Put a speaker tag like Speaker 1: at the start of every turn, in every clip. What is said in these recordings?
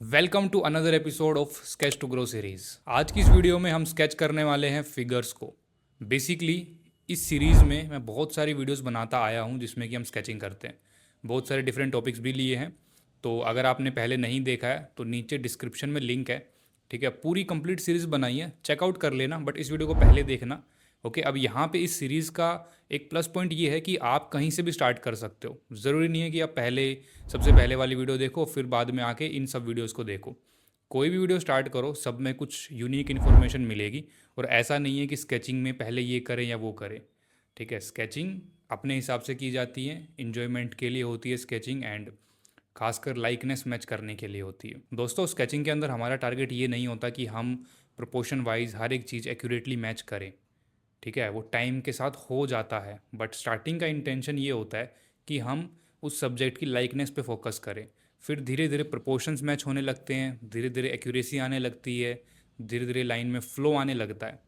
Speaker 1: Welcome to another episode of sketch to grow series. आज की इस वीडियो में हम स्केच करने वाले हैं फिगर्स को। बेसिकली इस सीरीज़ में मैं बहुत सारी वीडियोस बनाता आया हूं जिसमें कि हम स्केचिंग करते हैं। बहुत सारे डिफरेंट टॉपिक्स भी लिए हैं। तो अगर आपने पहले नहीं देखा है तो नीचे डिस्क्रिप्शन में लिंक है। ठीक है, पूरी कंप्लीट सीरीज़ बनाई है, चेकआउट कर लेना, बट इस वीडियो को पहले देखना। ओके, अब यहाँ पे इस सीरीज़ का एक प्लस पॉइंट ये है कि आप कहीं से भी स्टार्ट कर सकते हो। ज़रूरी नहीं है कि आप पहले सबसे पहले वाली वीडियो देखो फिर बाद में आके इन सब वीडियोस को देखो। कोई भी वीडियो स्टार्ट करो, सब में कुछ यूनिक इन्फॉर्मेशन मिलेगी। और ऐसा नहीं है कि स्केचिंग में पहले ये करें या वो करें। ठीक है, स्केचिंग अपने हिसाब से की जाती है, इन्जॉयमेंट के लिए होती है स्केचिंग, एंड खासकर लाइकनेस मैच करने के लिए होती है। दोस्तों, स्केचिंग के अंदर हमारा टारगेट ये नहीं होता कि हम प्रोपोर्शन वाइज हर एक चीज़ एक्यूरेटली मैच करें। ठीक है, वो टाइम के साथ हो जाता है, बट स्टार्टिंग का इंटेंशन ये होता है कि हम उस सब्जेक्ट की लाइकनेस पे फोकस करें। फिर धीरे धीरे प्रोपोर्शंस मैच होने लगते हैं, धीरे धीरे एक्यूरेसी आने लगती है, धीरे धीरे लाइन में फ्लो आने लगता है।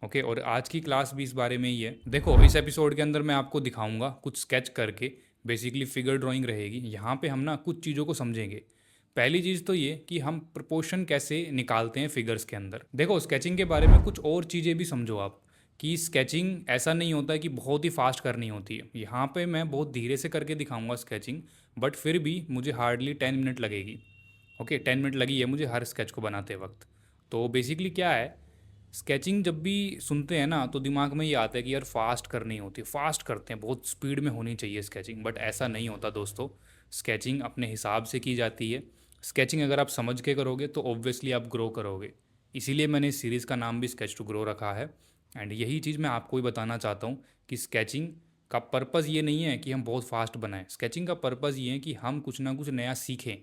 Speaker 1: ओके, और आज की क्लास भी इस बारे में ही है। देखो, इस एपिसोड के अंदर मैं आपको दिखाऊंगा कुछ स्केच करके। बेसिकली फिगर ड्राइंग रहेगी। यहाँ पे हम ना कुछ चीज़ों को समझेंगे। पहली चीज़ तो ये कि हम प्रोपोर्शन कैसे निकालते हैं फिगर्स के अंदर। देखो, स्केचिंग के बारे में कुछ और चीज़ें भी समझो आप, कि स्केचिंग ऐसा नहीं होता है कि बहुत ही फास्ट करनी होती है। यहाँ पे मैं बहुत धीरे से करके दिखाऊंगा स्केचिंग, बट फिर भी मुझे हार्डली 10 मिनट लगेगी। ओके, 10 मिनट लगी है मुझे हर स्केच को बनाते वक्त। तो बेसिकली क्या है, स्केचिंग जब भी सुनते हैं ना तो दिमाग में ये आता है कि यार फास्ट करनी होती है, फास्ट करते हैं, बहुत स्पीड में होनी चाहिए स्केचिंग, बट ऐसा नहीं होता दोस्तों। स्केचिंग अपने हिसाब से की जाती है। स्केचिंग अगर आप समझ के करोगे तो ऑब्वियसली आप ग्रो करोगे। इसीलिए मैंने इस सीरीज़ का नाम भी स्केच टू ग्रो रखा है। एंड यही चीज़ मैं आपको भी बताना चाहता हूँ कि स्केचिंग का पर्पज़ ये नहीं है कि हम बहुत फास्ट बनाएं। स्केचिंग का पर्पज़ ये है कि हम कुछ ना कुछ नया सीखें।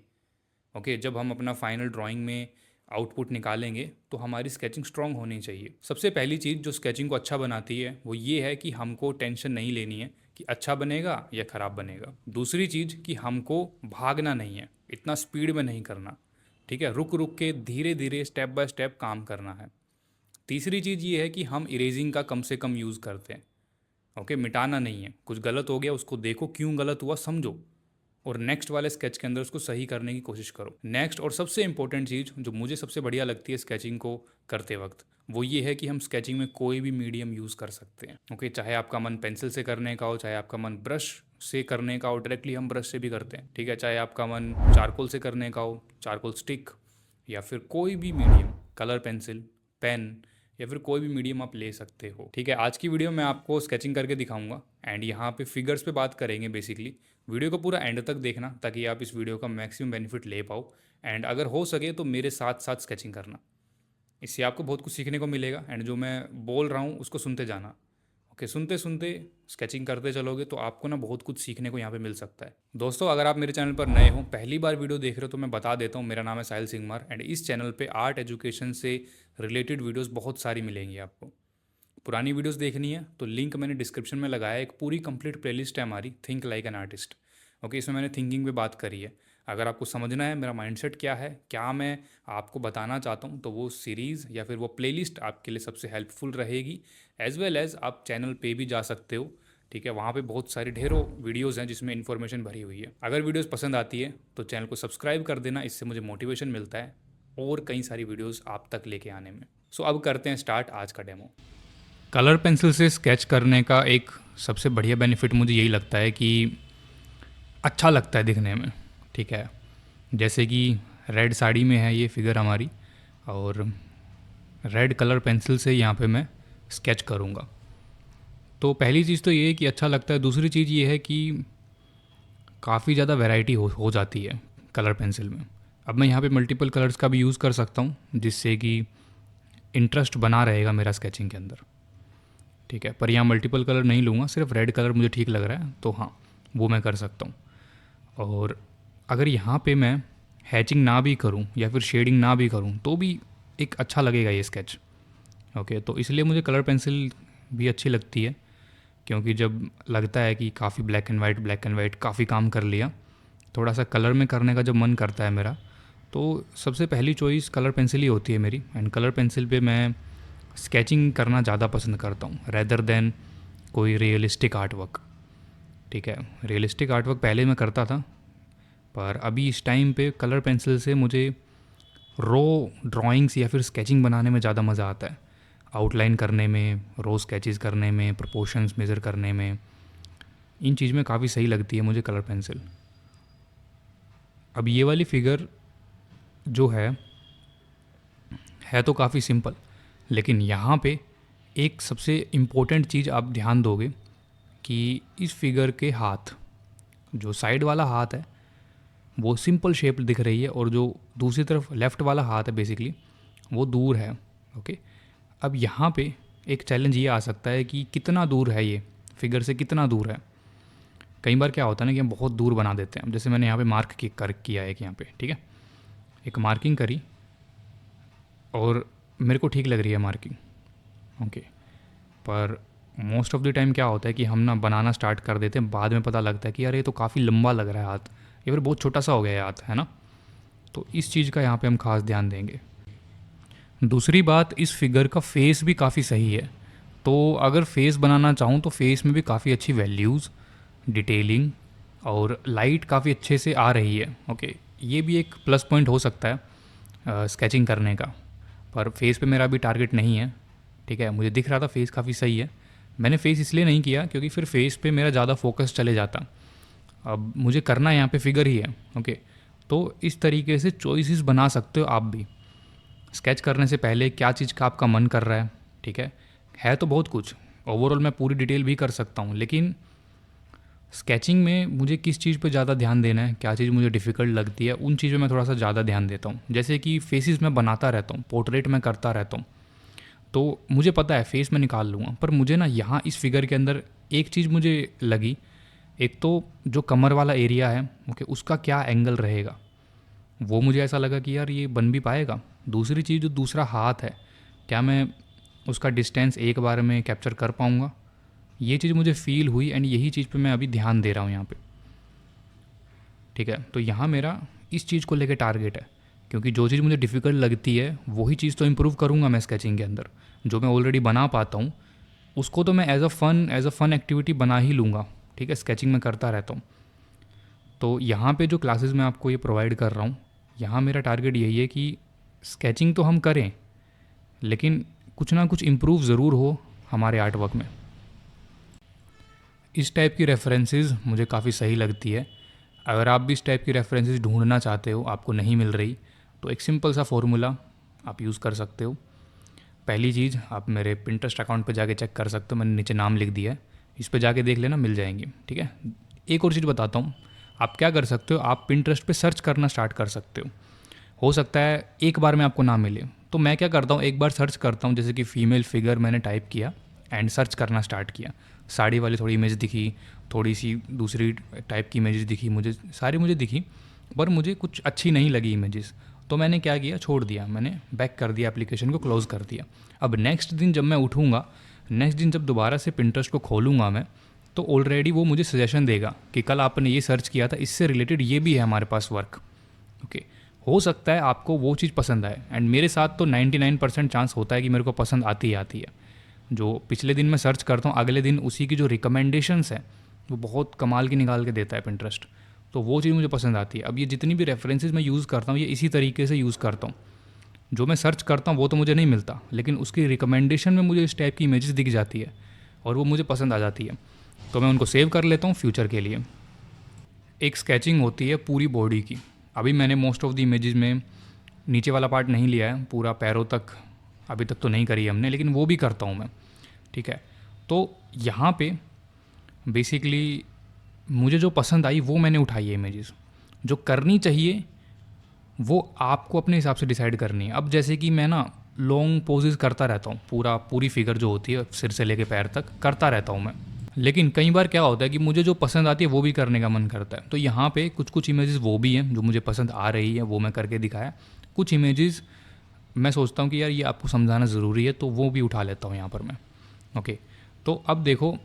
Speaker 1: ओके, जब हम अपना फाइनल ड्राइंग में आउटपुट निकालेंगे तो हमारी स्केचिंग स्ट्रांग होनी चाहिए। सबसे पहली चीज़ जो स्केचिंग को अच्छा बनाती है वो ये है कि हमको टेंशन नहीं लेनी है कि अच्छा बनेगा या ख़राब बनेगा। दूसरी चीज़ कि हमको भागना नहीं है, इतना स्पीड में नहीं करना। ठीक है, रुक रुक के धीरे धीरे स्टेप बाय स्टेप काम करना है। तीसरी चीज़ ये है कि हम इरेजिंग का कम से कम यूज़ करते हैं। ओके, मिटाना नहीं है। कुछ गलत हो गया उसको देखो क्यों गलत हुआ, समझो, और नेक्स्ट वाले स्केच के अंदर उसको सही करने की कोशिश करो। नेक्स्ट और सबसे इंपॉर्टेंट चीज़ जो मुझे सबसे बढ़िया लगती है स्केचिंग को करते वक्त, वो ये है कि हम स्केचिंग में कोई भी मीडियम यूज़ कर सकते हैं। ओके, चाहे आपका मन पेंसिल से करने का हो, चाहे आपका मन ब्रश से करने का हो, डायरेक्टली हम ब्रश से भी करते हैं। ठीक है, चाहे आपका मन चारकोल से करने का हो, चारकोल स्टिक, या फिर कोई भी मीडियम, कलर पेंसिल, पेन, या फिर कोई भी मीडियम आप ले सकते हो। ठीक है, आज की वीडियो में आपको स्केचिंग करके दिखाऊंगा एंड यहाँ पे फिगर्स पे बात करेंगे बेसिकली। वीडियो को पूरा एंड तक देखना ताकि आप इस वीडियो का मैक्सिमम बेनिफिट ले पाओ। एंड अगर हो सके तो मेरे साथ साथ स्केचिंग करना, इससे आपको बहुत कुछ सीखने को मिलेगा। एंड जो मैं बोल रहा हूँ उसको सुनते जाना। ओके, सुनते सुनते स्केचिंग करते चलोगे तो आपको ना बहुत कुछ सीखने को यहाँ पे मिल सकता है। दोस्तों, अगर आप मेरे चैनल पर नए हो, पहली बार वीडियो देख रहे हो, तो मैं बता देता हूँ, मेरा नाम है साहिल सिंगमार एंड इस चैनल पे आर्ट एजुकेशन से रिलेटेड वीडियोस बहुत सारी मिलेंगी आपको। पुरानी वीडियोस देखनी है तो लिंक मैंने डिस्क्रिप्शन में लगाया है। एक पूरी कंप्लीट प्लेलिस्ट है हमारी, think like an artist. Okay, इसमें मैंने थिंकिंग पे बात करी है। अगर आपको समझना है मेरा माइंडसेट क्या है, क्या मैं आपको बताना चाहता हूँ, तो वो सीरीज़ या फिर वो प्लेलिस्ट आपके लिए सबसे हेल्पफुल रहेगी। एज वेल एज़ आप चैनल पे भी जा सकते हो। ठीक है, वहाँ पे बहुत सारी ढेरों वीडियोज़ हैं जिसमें इन्फॉर्मेशन भरी हुई है। अगर वीडियोज़ पसंद आती है तो चैनल को सब्सक्राइब कर देना, इससे मुझे मोटिवेशन मिलता है और कई सारी वीडियोज़ आप तक लेके आने में। सो अब करते हैं स्टार्ट आज का डेमो। कलर पेंसिल से स्केच करने का एक सबसे बढ़िया बेनिफिट मुझे यही लगता है कि अच्छा लगता है दिखने में। ठीक है, जैसे कि रेड साड़ी में है ये फिगर हमारी, और रेड कलर पेंसिल से यहाँ पे मैं स्केच करूँगा। तो पहली चीज़ तो ये है कि अच्छा लगता है। दूसरी चीज़ ये है कि काफ़ी ज़्यादा वैरायटी हो जाती है कलर पेंसिल में। अब मैं यहाँ पे मल्टीपल कलर्स का भी यूज़ कर सकता हूँ जिससे कि इंटरेस्ट बना रहेगा मेरा स्केचिंग के अंदर। ठीक है, पर यहाँ मल्टीपल कलर नहीं लूँगा, सिर्फ रेड कलर मुझे ठीक लग रहा है तो हाँ, वो मैं कर सकता हूँ। और अगर यहाँ पे मैं हैचिंग ना भी करूँ या फिर शेडिंग ना भी करूँ तो भी एक अच्छा लगेगा ये स्केच। ओके, तो इसलिए मुझे कलर पेंसिल भी अच्छी लगती है, क्योंकि जब लगता है कि काफ़ी ब्लैक एंड वाइट काफ़ी काम कर लिया, थोड़ा सा कलर में करने का जब मन करता है मेरा, तो सबसे पहली चॉइस कलर पेंसिल ही होती है मेरी। एंड कलर पेंसिल पे मैं स्केचिंग करना ज़्यादा पसंद करता हूँ रेदर देन कोई रियलिस्टिक आर्ट वर्क। ठीक है, रियलिस्टिक आर्ट वर्क पहले मैं करता था, पर अभी इस टाइम पे कलर पेंसिल से मुझे रो ड्राइंग्स या फिर स्केचिंग बनाने में ज़्यादा मज़ा आता है, आउटलाइन करने में, रो स्केचेस करने में, प्रोपोर्शंस मेज़र करने में, इन चीज़ में काफ़ी सही लगती है मुझे कलर पेंसिल। अब ये वाली फिगर जो है तो काफ़ी सिंपल, लेकिन यहाँ पे एक सबसे इम्पोर्टेंट चीज़ आप ध्यान दोगे कि इस फिगर के हाथ, जो साइड वाला हाथ है वो सिंपल शेप दिख रही है, और जो दूसरी तरफ लेफ़्ट वाला हाथ है बेसिकली वो दूर है। ओके, अब यहाँ पे एक चैलेंज ये आ सकता है कि कितना दूर है ये फिगर से, कितना दूर है। कई बार क्या होता है ना कि हम बहुत दूर बना देते हैं। जैसे मैंने यहाँ पे मार्क किया है कि यहाँ पे, ठीक है, एक मार्किंग करी और मेरे को ठीक लग रही है मार्किंग, ओके, पर मोस्ट ऑफ द टाइम क्या होता है कि हम ना बनाना स्टार्ट कर देते हैं, बाद में पता लगता है कि यार ये तो काफ़ी लंबा लग रहा है हाथ, या फिर बहुत छोटा सा हो गया है हाथ, है ना। तो इस चीज़ का यहाँ पे हम खास ध्यान देंगे। दूसरी बात, इस फिगर का फेस भी काफ़ी सही है, तो अगर फेस बनाना चाहूँ तो फेस में भी काफ़ी अच्छी वैल्यूज़, डिटेलिंग और लाइट काफ़ी अच्छे से आ रही है। ओके, ये भी एक प्लस पॉइंट हो सकता है स्केचिंग करने का, पर फेस पे मेरा अभी टारगेट नहीं है, ठीक है। मुझे दिख रहा था फेस काफ़ी सही है, मैंने फेस इसलिए नहीं किया क्योंकि फिर फेस पे मेरा ज़्यादा फोकस चले जाता। अब मुझे करना यहाँ पे फिगर ही है, ओके। तो इस तरीके से चॉइसेस बना सकते हो आप भी स्केच करने से पहले, क्या चीज़ का आपका मन कर रहा है, ठीक है तो बहुत कुछ, ओवरऑल मैं पूरी डिटेल भी कर सकता हूँ, लेकिन स्केचिंग में मुझे किस चीज़ पे ज़्यादा ध्यान देना है, क्या चीज़ मुझे डिफ़िकल्ट लगती है, उन चीज़ों में मैं थोड़ा सा ज़्यादा ध्यान देता हूँ। जैसे कि फेसेस मैं बनाता रहता हूँ, पोर्ट्रेट में करता रहता हूँ, तो मुझे पता है फेस में निकाल लूँगा, पर मुझे ना यहाँ इस फिगर के अंदर एक चीज़ मुझे लगी, एक तो जो कमर वाला एरिया है, ओके, उसका क्या एंगल रहेगा, वो मुझे ऐसा लगा कि यार ये बन भी पाएगा। दूसरी चीज़, जो दूसरा हाथ है, क्या मैं उसका डिस्टेंस एक बार में कैप्चर कर पाऊँगा, ये चीज़ मुझे फील हुई, एंड यही चीज़ पे मैं अभी ध्यान दे रहा हूँ यहाँ पे, ठीक है। तो यहाँ मेरा इस चीज़ को लेकर टारगेट है, क्योंकि जो चीज़ मुझे डिफ़िकल्ट लगती है वही चीज़ तो इम्प्रूव करूँगा मैं स्केचिंग के अंदर। जो मैं ऑलरेडी बना पाता हूँ उसको तो मैं एज अ फ़न एक्टिविटी बना ही लूँगा, ठीक है, स्केचिंग में करता रहता हूँ। तो यहाँ पे जो क्लासेस मैं आपको ये प्रोवाइड कर रहा हूँ, यहाँ मेरा टारगेट यही है कि स्केचिंग तो हम करें, लेकिन कुछ ना कुछ इम्प्रूव ज़रूर हो हमारे आर्ट वर्क में। इस टाइप की रेफरेंसेस मुझे काफ़ी सही लगती है। अगर आप भी इस टाइप की रेफरेंसेस ढूंढना चाहते हो, आपको नहीं मिल रही, तो एक सिंपल सा फॉर्मूला आप यूज़ कर सकते हो। पहली चीज़, आप मेरे पिंटरेस्ट अकाउंट पे जाके चेक कर सकते हो, मैंने नीचे नाम लिख दिया है, इस पे जाके देख लेना, मिल जाएंगी, ठीक है। एक और चीज़ बताता हूँ, आप क्या कर सकते हो, आप पिंटरेस्ट पे सर्च करना स्टार्ट कर सकते हो सकता है एक बार में आपको ना मिले, तो मैं क्या करता हूँ, एक बार सर्च करता हूँ, जैसे कि फ़ीमेल फिगर मैंने टाइप किया एंड सर्च करना स्टार्ट किया, साड़ी वाली थोड़ी इमेज दिखी, थोड़ी सी दूसरी टाइप की इमेजेस दिखी, मुझे दिखी, पर मुझे कुछ अच्छी नहीं लगी इमेजेस, तो मैंने क्या किया, छोड़ दिया, मैंने बैक कर दिया, एप्लीकेशन को क्लोज़ कर दिया। अब नेक्स्ट दिन जब मैं उठूँगा, नेक्स्ट दिन जब दोबारा से पिंटरेस्ट को खोलूँगा मैं, तो ऑलरेडी वो मुझे सजेशन देगा कि कल आपने ये सर्च किया था, इससे रिलेटेड ये भी है हमारे पास वर्क, ओके। हो सकता है आपको वो चीज़ पसंद आए, एंड मेरे साथ तो 99% चांस होता है कि मेरे को पसंद आती ही आती है। जो पिछले दिन मैं सर्च करता हूँ, अगले दिन उसी की जो रिकमेंडेशंस है वो बहुत कमाल की निकाल के देता है पिंटरेस्ट, तो वो चीज़ मुझे पसंद आती है। अब ये जितनी भी रेफरेंसेस मैं यूज़ करता हूँ, ये इसी तरीके से यूज़ करता हूँ। जो मैं सर्च करता हूँ वो तो मुझे नहीं मिलता, लेकिन उसकी रिकमेंडेशन में मुझे इस टाइप की इमेजेस दिख जाती है और वो मुझे पसंद आ जाती है, तो मैं उनको सेव कर लेता हूँ फ्यूचर के लिए। एक स्केचिंग होती है पूरी बॉडी की। अभी मैंने मोस्ट ऑफ द इमेजेस में नीचे वाला पार्ट नहीं लिया है, पूरा पैरों तक अभी तक तो नहीं करी है हमने, लेकिन वो भी करता हूँ मैं, ठीक है। तो यहाँ पे बेसिकली मुझे जो पसंद आई वो मैंने उठाई है इमेजेस, जो करनी चाहिए वो आपको अपने हिसाब से डिसाइड करनी है। अब जैसे कि मैं ना लॉन्ग पोजेस करता रहता हूँ, पूरी फिगर जो होती है सिर से लेके पैर तक करता रहता हूँ मैं, लेकिन कई बार क्या होता है कि मुझे जो पसंद आती है वो भी करने का मन करता है। तो यहाँ पे कुछ इमेजेस वो भी हैं जो मुझे पसंद आ रही है, वो मैं करके दिखाया। कुछ इमेजेस मैं सोचता हूँ कि यार ये आपको समझाना ज़रूरी है, तो वो भी उठा लेता हूँ यहाँ पर मैं, ओके। तो अब देखो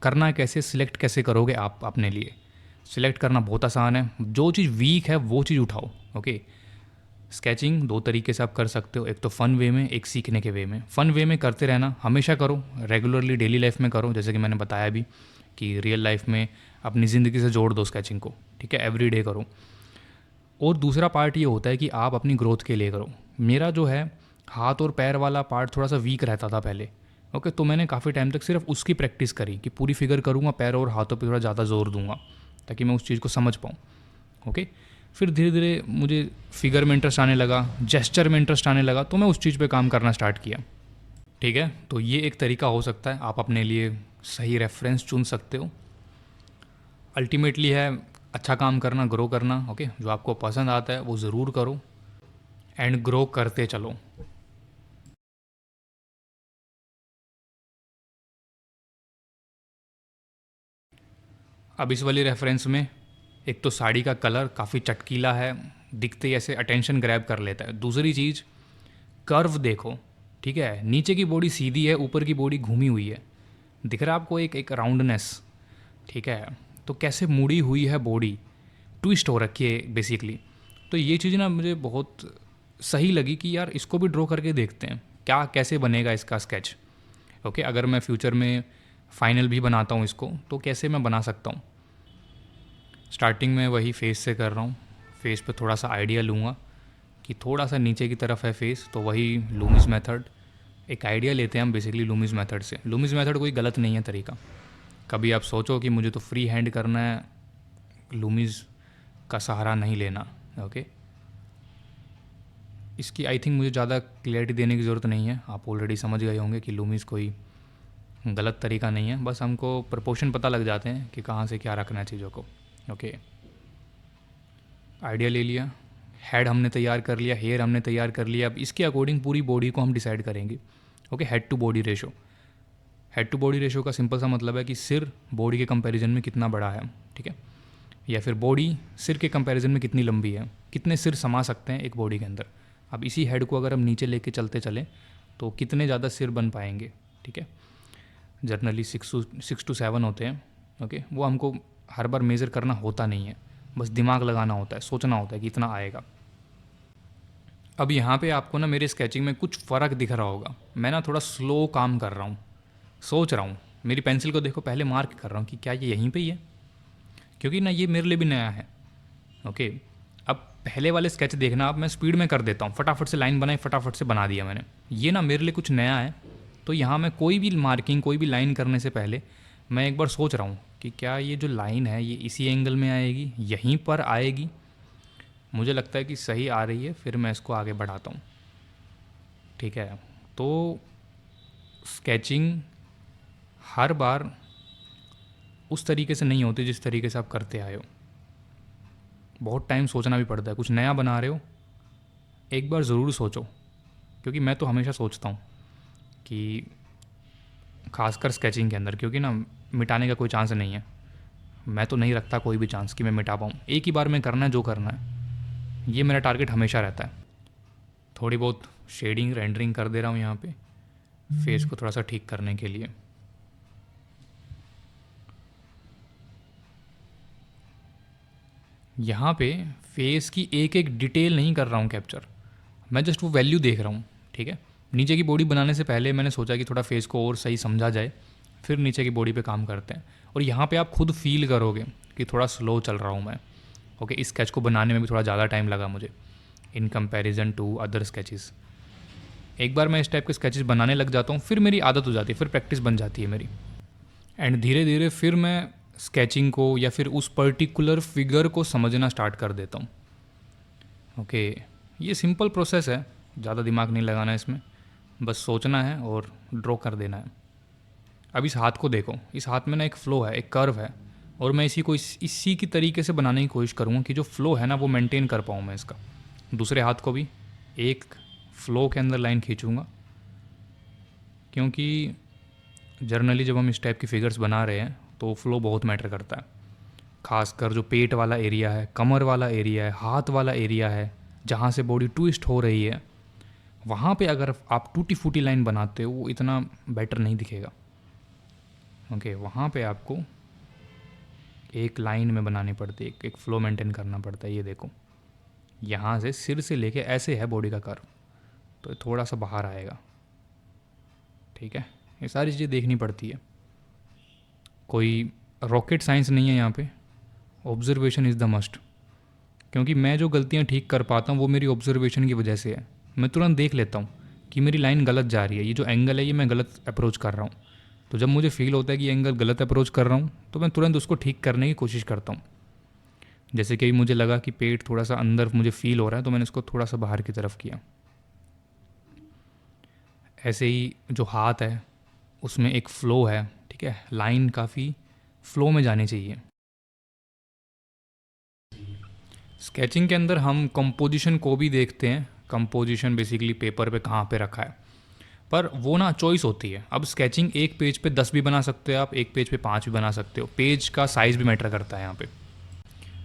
Speaker 1: करना कैसे, सिलेक्ट कैसे करोगे आप अपने लिए। सिलेक्ट करना बहुत आसान है, जो चीज़ वीक है वो चीज़ उठाओ, ओके। स्केचिंग दो तरीके से आप कर सकते हो, एक तो फ़न वे में, एक सीखने के वे में। फ़न वे में करते रहना, हमेशा करो, रेगुलरली डेली लाइफ में करो, जैसे कि मैंने बताया भी कि रियल लाइफ में अपनी ज़िंदगी से जोड़ दो स्केचिंग को, ठीक है, एवरी डे करो। और दूसरा पार्ट ये होता है कि आप अपनी ग्रोथ के लिए करो। मेरा जो है हाथ और पैर वाला पार्ट थोड़ा सा वीक रहता था पहले। ओके, तो मैंने काफ़ी टाइम तक सिर्फ उसकी प्रैक्टिस करी कि पूरी फिगर करूँगा, पैर और हाथों पे थोड़ा ज़्यादा जोर दूंगा ताकि मैं उस चीज़ को समझ पाऊँ। ओके, फिर धीरे धीरे मुझे फिगर में इंटरेस्ट आने लगा, जेस्चर में इंटरेस्ट आने लगा, तो मैं उस चीज़ पे काम करना स्टार्ट किया। ठीक है, तो ये एक तरीका हो सकता है, आप अपने लिए सही रेफरेंस चुन सकते हो। अल्टीमेटली है अच्छा काम करना, ग्रो करना। ओके, जो आपको पसंद आता है वो ज़रूर करो एंड ग्रो करते चलो। अब इस वाली रेफरेंस में एक तो साड़ी का कलर काफ़ी चटकीला है, दिखते ही ऐसे अटेंशन ग्रैब कर लेता है। दूसरी चीज़, कर्व देखो। ठीक है, नीचे की बॉडी सीधी है, ऊपर की बॉडी घूमी हुई है, दिख रहा है आपको एक एक राउंडनेस। ठीक है, तो कैसे मुड़ी हुई है बॉडी, ट्विस्ट हो रखी है बेसिकली। तो ये चीज़ ना मुझे बहुत सही लगी कि यार इसको भी ड्रॉ करके देखते हैं क्या कैसे बनेगा इसका स्केच। ओके, अगर मैं फ्यूचर में फाइनल भी बनाता हूँ इसको तो कैसे मैं बना सकता हूँ। स्टार्टिंग में वही फेस से कर रहा हूँ, फेस पे थोड़ा सा आइडिया लूँगा कि थोड़ा सा नीचे की तरफ है फेस, तो वही लूमिस मेथड एक आइडिया लेते हैं हम बेसिकली लूमिस मेथड से। लूमिस मेथड कोई गलत नहीं है तरीका। कभी आप सोचो कि मुझे तो फ्री हैंड करना है, लूमिस का सहारा नहीं लेना। ओके, इसकी आई थिंक मुझे ज़्यादा क्लियरिटी देने की ज़रूरत नहीं है, आप ऑलरेडी समझ गए होंगे कि लूमिस कोई गलत तरीका नहीं है, बस हमको प्रपोर्शन पता लग जाते हैं कि कहाँ से क्या रखना है चीज़ों को। ओके, आइडिया ले लिया, हेड हमने तैयार कर लिया, हेयर हमने तैयार कर लिया। अब इसके अकॉर्डिंग पूरी बॉडी को हम डिसाइड करेंगे। Okay, head to body ratio. Head to body ratio का सिंपल सा मतलब है कि सिर बॉडी के कंपैरिजन में कितना बड़ा है। ठीक है, या फिर बॉडी सिर के कंपैरिजन में कितनी लंबी है, कितने सिर समा सकते हैं एक बॉडी के अंदर। अब इसी हेड को अगर हम नीचे लेके चलते चलें तो कितने ज़्यादा सिर बन पाएंगे। ठीक है, जनरली 6 to 7 होते हैं। ओके, वो हमको हर बार मेज़र करना होता नहीं है, बस दिमाग लगाना होता है, सोचना होता है कि इतना आएगा। अब यहाँ पे आपको ना मेरे स्केचिंग में कुछ फ़र्क दिख रहा होगा, मैं ना थोड़ा स्लो काम कर रहा हूँ, सोच रहा हूँ। मेरी पेंसिल को देखो, पहले मार्क कर रहा हूँ कि क्या ये यहीं पे ही है, क्योंकि ना ये मेरे लिए भी नया है। ओके, अब पहले वाले स्केच देखना, अब मैं स्पीड में कर देता हूँ, फटाफट से लाइन बनाई, फटाफट से बना दिया मैंने। ये ना मेरे लिए कुछ नया है, तो यहाँ मैं कोई भी मार्किंग, कोई भी लाइन करने से पहले मैं एक बार सोच रहा हूँ कि क्या ये जो लाइन है ये इसी एंगल में आएगी, यहीं पर आएगी। मुझे लगता है कि सही आ रही है, फिर मैं इसको आगे बढ़ाता हूँ। ठीक है, तो स्केचिंग हर बार उस तरीके से नहीं होती जिस तरीके से आप करते आए हो। बहुत टाइम सोचना भी पड़ता है, कुछ नया बना रहे हो एक बार ज़रूर सोचो, क्योंकि मैं तो हमेशा सोचता हूँ कि खासकर स्केचिंग के अंदर, क्योंकि ना मिटाने का कोई चांस नहीं है। मैं तो नहीं रखता कोई भी चांस कि मैं मिटा पाऊँ, एक ही बार में करना है जो करना है, ये मेरा टारगेट हमेशा रहता है। थोड़ी बहुत शेडिंग रेंडरिंग कर दे रहा हूँ यहाँ पे फेस को थोड़ा सा ठीक करने के लिए। यहाँ पे फेस की एक एक डिटेल नहीं कर रहा हूँ कैप्चर, मैं जस्ट वो वैल्यू देख रहा हूँ। ठीक है, नीचे की बॉडी बनाने से पहले मैंने सोचा कि थोड़ा फेस को और सही समझा जाए, फिर नीचे की बॉडी पे काम करते हैं। और यहाँ पे आप खुद फील करोगे कि थोड़ा स्लो चल रहा हूँ मैं। ओके, इस स्केच को बनाने में भी थोड़ा ज़्यादा टाइम लगा मुझे in comparison to other sketches. एक बार मैं इस टाइप के स्केचेस बनाने लग जाता हूँ, फिर मेरी आदत हो जाती है, फिर प्रैक्टिस बन जाती है मेरी, एंड धीरे धीरे फिर मैं स्केचिंग को या फिर उस पर्टिकुलर फिगर को समझना स्टार्ट कर देता हूँ। ओके, ये सिंपल प्रोसेस है, ज़्यादा दिमाग नहीं लगाना है इसमें, बस सोचना है और ड्रॉ कर देना है। अब इस हाथ को देखो, इस हाथ में ना एक फ़्लो है, एक कर्व है, और मैं इसी को इसी की तरीके से बनाने की कोशिश करूँगा कि जो फ़्लो है ना वो मेंटेन कर पाऊँ मैं इसका। दूसरे हाथ को भी एक फ़्लो के अंदर लाइन खींचूँगा, क्योंकि जर्नली जब हम इस टाइप की फिगर्स बना रहे हैं तो फ़्लो बहुत मैटर करता है। खासकर जो पेट वाला एरिया है, कमर वाला एरिया है, हाथ वाला एरिया है, जहाँ से बॉडी ट्विस्ट हो रही है, वहाँ पे अगर आप टूटी फूटी लाइन बनाते हो वो इतना बेटर नहीं दिखेगा। ओके, वहाँ पे आपको एक लाइन में बनानी पड़ती है, एक फ़्लो मेंटेन करना पड़ता है। ये देखो, यहाँ से सिर से लेके ऐसे है बॉडी का कर्व, तो थोड़ा सा बाहर आएगा। ठीक है, ये सारी चीज़ें देखनी पड़ती है, कोई रॉकेट साइंस नहीं है यहाँ पे, ऑब्जर्वेशन इज़ द मस्ट। क्योंकि मैं जो गलतियाँ ठीक कर पाता हूँ वो मेरी ऑब्जर्वेशन की वजह से है। मैं तुरंत देख लेता हूँ कि मेरी लाइन गलत जा रही है, ये जो एंगल है ये मैं गलत अप्रोच कर रहा हूँ। तो जब मुझे फील होता है कि एंगल गलत अप्रोच कर रहा हूँ तो मैं तुरंत उसको ठीक करने की कोशिश करता हूँ। जैसे कि मुझे लगा कि पेट थोड़ा सा अंदर मुझे फील हो रहा है तो मैंने इसको थोड़ा सा बाहर की तरफ किया। ऐसे ही जो हाथ है उसमें एक फ़्लो है, ठीक है, लाइन काफ़ी फ़्लो में जानी चाहिए। स्केचिंग के अंदर हम कंपोजिशन को भी देखते हैं। कंपोजिशन बेसिकली पेपर पे कहाँ पे रखा है, पर वो ना चॉइस होती है। अब स्केचिंग एक पेज पे 10 भी बना सकते हो आप, एक पेज पे 5 भी बना सकते हो। पेज का साइज़ भी मैटर करता है यहाँ पे।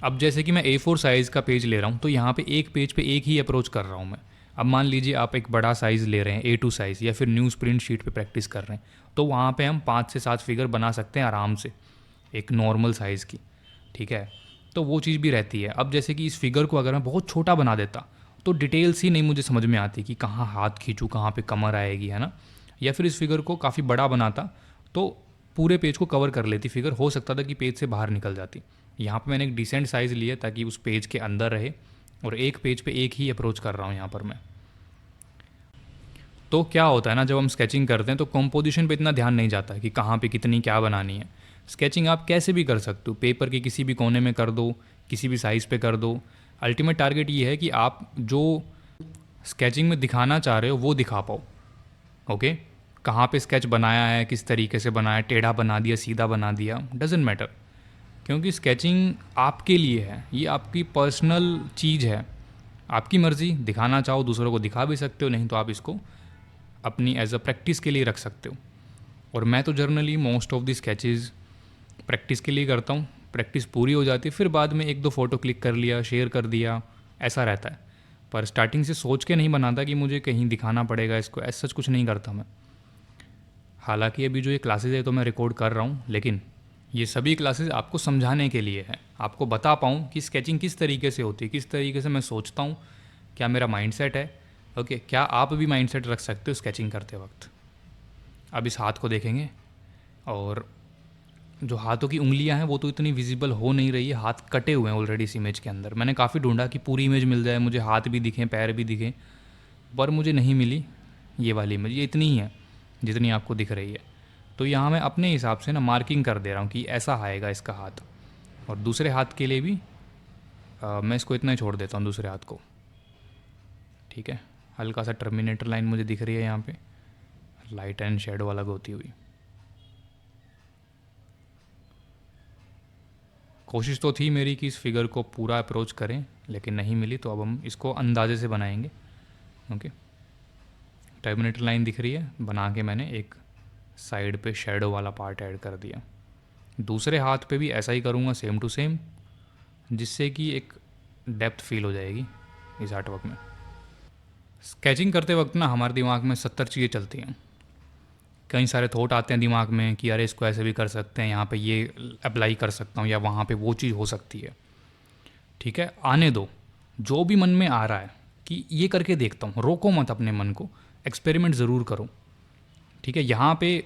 Speaker 1: अब जैसे कि मैं A4 साइज़ का पेज ले रहा हूँ तो यहाँ पे एक पेज पे एक ही अप्रोच कर रहा हूँ मैं। अब मान लीजिए आप एक बड़ा साइज़ ले रहे हैं A2 साइज़, या फिर न्यूज़ प्रिंट शीट पे प्रैक्टिस कर रहे हैं, तो वहाँ पे हम 5 से 7 फिगर बना सकते हैं आराम से, एक नॉर्मल साइज़ की, ठीक है। तो वो चीज़ भी रहती है। अब जैसे कि इस फिगर को अगर मैं बहुत छोटा बना देता तो डिटेल्स ही नहीं मुझे समझ में आती कि कहाँ हाथ खींचूँ, कहाँ पे कमर आएगी, है ना। या फिर इस फिगर को काफ़ी बड़ा बनाता तो पूरे पेज को कवर कर लेती फिगर, हो सकता था कि पेज से बाहर निकल जाती। यहाँ पे मैंने एक डिसेंट साइज़ लिया ताकि उस पेज के अंदर रहे, और एक पेज पे एक ही अप्रोच कर रहा हूँ यहाँ पर मैं। तो क्या होता है ना, जब हम स्केचिंग करते हैं तो कंपोजिशन पे इतना ध्यान नहीं जाता है कि कहाँ पे कितनी क्या बनानी है। स्केचिंग आप कैसे भी कर सकते हो, पेपर के किसी भी कोने में कर दो, किसी भी साइज़ पे कर दो। अल्टीमेट टारगेट ये है कि आप जो स्केचिंग में दिखाना चाह रहे हो वो दिखा पाओ। ओके, कहाँ पे स्केच बनाया है, किस तरीके से बनाया, टेढ़ा बना दिया, सीधा बना दिया, डजेंट मैटर। क्योंकि स्केचिंग आपके लिए है, ये आपकी पर्सनल चीज़ है। आपकी मर्ज़ी, दिखाना चाहो दूसरों को दिखा भी सकते हो, नहीं तो आप इसको अपनी एज अ प्रैक्टिस के लिए रख सकते हो। और मैं तो generally most of the sketches practice के लिए करता हूँ। प्रैक्टिस पूरी हो जाती है फिर बाद में एक दो फ़ोटो क्लिक कर लिया, शेयर कर दिया, ऐसा रहता है। पर स्टार्टिंग से सोच के नहीं बनाता कि मुझे कहीं दिखाना पड़ेगा इसको, ऐसा कुछ नहीं करता मैं। हालांकि अभी जो ये क्लासेस है तो मैं रिकॉर्ड कर रहा हूँ, लेकिन ये सभी क्लासेस आपको समझाने के लिए है, आपको बता पाऊँ कि स्केचिंग किस तरीके से होती है, किस तरीके से मैं सोचता हूँ, क्या मेरा माइंडसेट है। ओके, क्या आप भी माइंडसेट रख सकते हो स्केचिंग करते वक्त। अब इस हाथ को देखेंगे, और जो हाथों की उंगलियां हैं वो तो इतनी विजिबल हो नहीं रही है, हाथ कटे हुए हैं ऑलरेडी इस इमेज के अंदर। मैंने काफ़ी ढूंढा कि पूरी इमेज मिल जाए, मुझे हाथ भी दिखें, पैर भी दिखें, पर मुझे नहीं मिली ये वाली इमेज। ये इतनी ही है जितनी आपको दिख रही है। तो यहाँ मैं अपने हिसाब से ना मार्किंग कर दे रहा हूँ कि ऐसा आएगा इसका हाथ। और दूसरे हाथ के लिए भी मैं इसको इतना ही छोड़ देता हूँ, दूसरे हाथ को, ठीक है। हल्का सा टर्मिनेटर लाइन मुझे दिख रही है यहाँ पे, लाइट एंड शेडो अलग होती हुई। कोशिश तो थी मेरी कि इस फिगर को पूरा अप्रोच करें, लेकिन नहीं मिली, तो अब हम इसको अंदाजे से बनाएंगे। ओके, टर्मिनेटर लाइन दिख रही है, बना के मैंने एक साइड पे शेडो वाला पार्ट ऐड कर दिया। दूसरे हाथ पे भी ऐसा ही करूँगा, सेम टू सेम, जिससे कि एक डेप्थ फील हो जाएगी इस आर्ट वर्क में। स्केचिंग करते वक्त ना हमारे दिमाग में 70 चीज़ें चलती हैं। कई सारे थॉट आते हैं दिमाग में कि अरे इसको ऐसे भी कर सकते हैं, यहाँ पे ये अप्लाई कर सकता हूँ, या वहाँ पे वो चीज़ हो सकती है। ठीक है, आने दो, जो भी मन में आ रहा है कि ये करके देखता हूँ, रोको मत अपने मन को, एक्सपेरिमेंट ज़रूर करो। ठीक है, यहाँ पे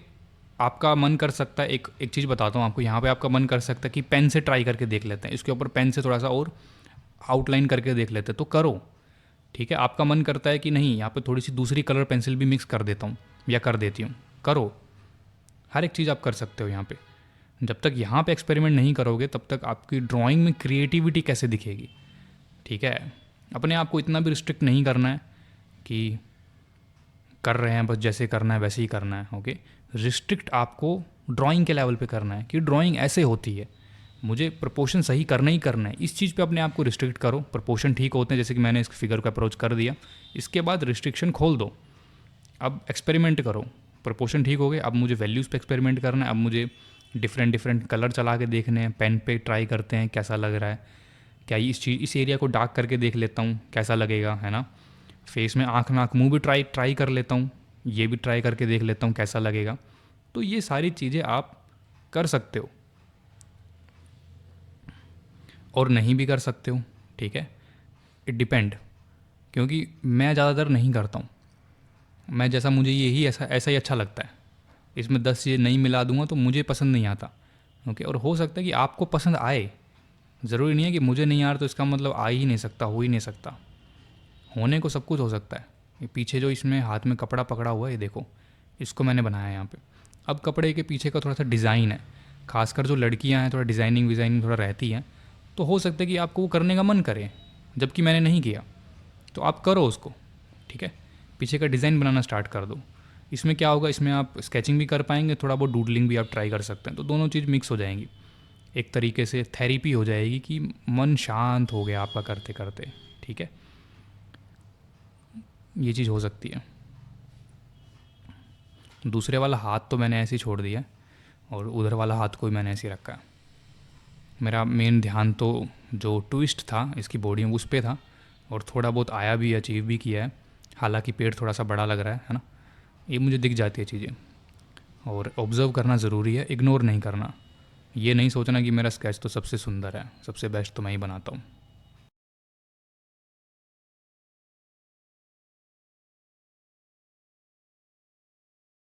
Speaker 1: आपका मन कर सकता है, एक एक चीज़ बताता हूँ आपको, यहाँ पे आपका मन कर सकता है कि पेन से ट्राई करके देख लेते हैं, इसके ऊपर पेन से थोड़ा सा और आउटलाइन करके देख लेते हैं, तो करो। ठीक है, आपका मन करता है कि नहीं यहाँ पे थोड़ी सी दूसरी कलर पेंसिल भी मिक्स कर देता हूँ या कर देती हूँ, करो। हर एक चीज़ आप कर सकते हो यहाँ पे। जब तक यहाँ पे एक्सपेरिमेंट नहीं करोगे तब तक आपकी ड्राइंग में क्रिएटिविटी कैसे दिखेगी। ठीक है, अपने आप को इतना भी रिस्ट्रिक्ट नहीं करना है कि कर रहे हैं बस जैसे करना है वैसे ही करना है। ओके, रिस्ट्रिक्ट आपको ड्राइंग के लेवल पे करना है कि ड्राइंग ऐसे होती है, मुझे प्रपोर्शन सही करना ही करना है। इस चीज़ पे अपने आप को रिस्ट्रिक्ट करो, प्रपोर्शन ठीक होते हैं, जैसे कि मैंने इस फिगर को अप्रोच कर दिया, इसके बाद रिस्ट्रिक्शन खोल दो, अब एक्सपेरिमेंट करो। प्रपोर्शन ठीक हो गए, अब मुझे वैल्यूज़ पे एक्सपेरिमेंट करना है, अब मुझे डिफरेंट डिफरेंट कलर चला के देखने हैं, पेन पे ट्राई करते हैं कैसा लग रहा है, क्या इस एरिया को डार्क करके देख लेता हूँ कैसा लगेगा, है ना। फेस में आँख नाक मुंह भी ट्राई कर लेता हूँ, ये भी ट्राई करके देख लेता हूँ कैसा लगेगा। तो ये सारी चीज़ें आप कर सकते हो और नहीं भी कर सकते हो, ठीक है, इट डिपेंड। क्योंकि मैं ज़्यादातर नहीं करता हूँ, मैं जैसा मुझे यही ऐसा ही अच्छा लगता है, इसमें 10 चीज़ें नहीं मिला दूंगा तो मुझे पसंद नहीं आता। ओके, और हो सकता है कि आपको पसंद आए, ज़रूरी नहीं है कि मुझे नहीं आ रहा तो इसका मतलब आ ही नहीं सकता, हो ही नहीं सकता। होने को सब कुछ हो सकता है। ये पीछे जो इसमें हाथ में कपड़ा पकड़ा हुआ है, ये देखो, इसको मैंने बनाया है यहाँ पे। अब कपड़े के पीछे का थोड़ा सा डिज़ाइन है, खासकर जो लड़कियाँ हैं थोड़ा डिज़ाइनिंग विज़ाइनिंग थोड़ा रहती हैं, तो हो सकता है कि आपको वो करने का मन करे, जबकि मैंने नहीं किया। तो आप करो उसको, ठीक है। पीछे का डिज़ाइन बनाना स्टार्ट कर दो। इसमें क्या होगा, इसमें आप स्केचिंग भी कर पाएंगे, थोड़ा बहुत डूडलिंग भी आप ट्राई कर सकते हैं, तो दोनों चीज़ मिक्स हो जाएंगी। एक तरीके से थेरेपी हो जाएगी कि मन शांत हो गया आपका करते करते, ठीक है। ये चीज़ हो सकती है। दूसरे वाला हाथ तो मैंने ऐसे ही छोड़ दिया है, और उधर वाला हाथ को भी मैंने ऐसे ही रखा है। मेरा मेन ध्यान तो जो ट्विस्ट था इसकी बॉडी में उस पर था, और थोड़ा बहुत आया भी, अचीव भी किया है। हालांकि पेड़ थोड़ा सा बड़ा लग रहा है ना। ये मुझे दिख जाती है चीज़ें, और ऑब्ज़र्व करना ज़रूरी है, इग्नोर नहीं करना। ये नहीं सोचना कि मेरा स्केच तो सबसे सुंदर है, सबसे बेस्ट तो मैं ही बनाता हूँ।